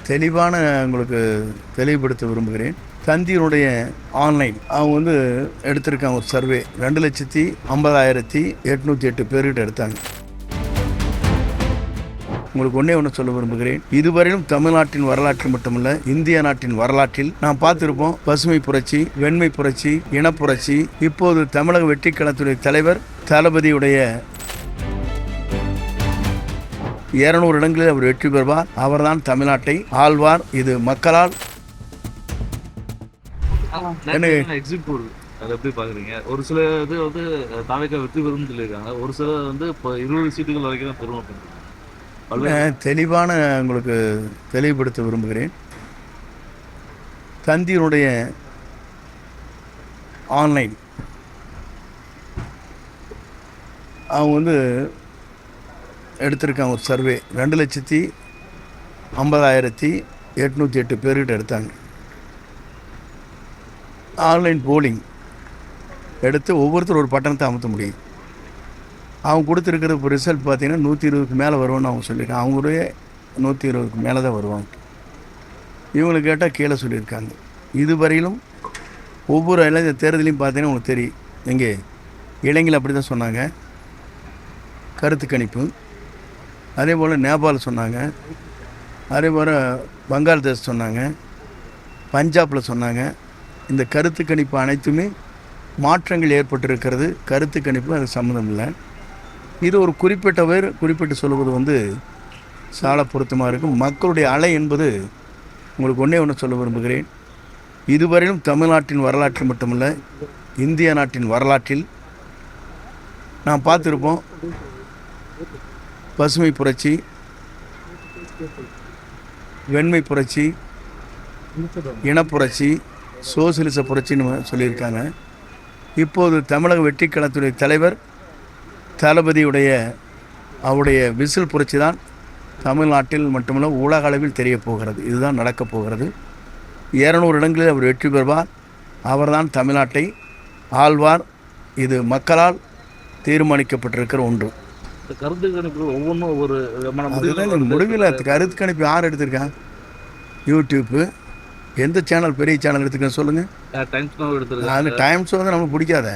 தெளிவான உங்களுக்கு தெளிவுபடுத்த விரும்புகிறேன். தந்தியினுடைய ஆன்லைன் அவங்க வந்து எடுத்திருக்காங்க ஒரு சர்வே 2,50,808 பேர்கிட்ட எடுத்தாங்க. உங்களுக்கு ஒன்று சொல்ல விரும்புகிறேன். இதுவரையிலும் தமிழ்நாட்டின் வரலாற்றில் மட்டுமல்ல, இந்திய நாட்டின் வரலாற்றில் நாம் பார்த்திருப்போம் பசுமை புரட்சி, வெண்மை புரட்சி, இனப்புரட்சி. இப்போது தமிழக வெற்றி கழகத்துடைய தலைவர் தளபதியுடைய 200 இடங்களில் அவர் வெற்றி பெறுவார். அவர்தான் தமிழ்நாட்டை ஆழ்வார். இது மக்களால் எப்படி பாக்குறீங்க? ஒரு சில இது வந்து தாவேக்கா வெற்றி பெறும்னு சொல்லியிருக்காங்க. ஒரு சிலர் வந்து இப்போ 20 சீட்டுகள் வரைக்கும் தான் பெறும். தெளிவான உங்களுக்கு தெளிவுபடுத்த விரும்புகிறேன். தந்தியினுடைய ஆன்லைன் அவங்க வந்து எடுத்திருக்காங்க ஒரு சர்வே 2,50,808 பேர்கிட்ட எடுத்தாங்க. ஆன்லைன் போலிங் எடுத்து ஒவ்வொருத்தர் ஒரு பட்டணத்தை அமுத்த முடியும். அவங்க கொடுத்துருக்கிற இப்போ ரிசல்ட் பார்த்தீங்கன்னா 120க்கு மேலே வருவான்னு அவங்க சொல்லியிருக்காங்க. அவங்களுடைய 120க்கு மேலே தான் வருவாங்க. இவங்களுக்கு கேட்டால் கீழே சொல்லியிருக்காங்க. இதுவரையிலும் ஒவ்வொரு தேர்தலையும் பார்த்தீங்கன்னா உங்களுக்கு தெரியும். எங்கே இளைஞர்கள் அப்படி தான் சொன்னாங்க. கருத்து கணிப்பு அதே போல் நேபாள் சொன்னாங்க, அதே போல் பங்களாதேஷ் சொன்னாங்க, பஞ்சாபில் சொன்னாங்க. இந்த கருத்து கணிப்பு அனைத்துமே மாற்றங்கள் ஏற்பட்டிருக்கிறது. கருத்து கணிப்பு அது சம்மந்தம் இல்லை. இது ஒரு குறிப்பிட்டு சொல்லுவது வந்து சால பொருத்தமாக இருக்கும். மக்களுடைய அலை என்பது உங்களுக்கு ஒன்று சொல்ல விரும்புகிறேன். இதுவரையிலும் தமிழ்நாட்டின் வரலாற்றில் மட்டுமல்ல, இந்திய நாட்டின் வரலாற்றில் நாம் பார்த்துருப்போம் பசுமை புரட்சி, வெண்மை புரட்சி, இனப்புரட்சி, சோசியலிச புரட்சின்னு சொல்லியிருக்காங்க. இப்போது தமிழக வெற்றி கழகத்துடைய தலைவர் தளபதியுடைய அவருடைய விசில் புரட்சி தான் தமிழ்நாட்டில் மட்டுமல்ல உலக அளவில் தெரிய போகிறது. இதுதான் நடக்கப் போகிறது. 200 இடங்களில் அவர் வெற்றி பெறுவார். அவர்தான் தமிழ்நாட்டை ஆழ்வார். இது மக்களால் தீர்மானிக்கப்பட்டிருக்கிற ஒன்று. கருத்து கணிப்பு ஒவ்வொன்றும் ஒவ்வொரு முடிவில் கருத்து கணிப்பு யார் எடுத்திருக்காங்க? யூடியூப்பு எந்த சேனல் பெரிய சேனல் எடுத்துக்கன்னு சொல்லுங்கள். டைம்ஸ் அது டைம்ஸ் வந்து நம்மளுக்கு பிடிக்காத.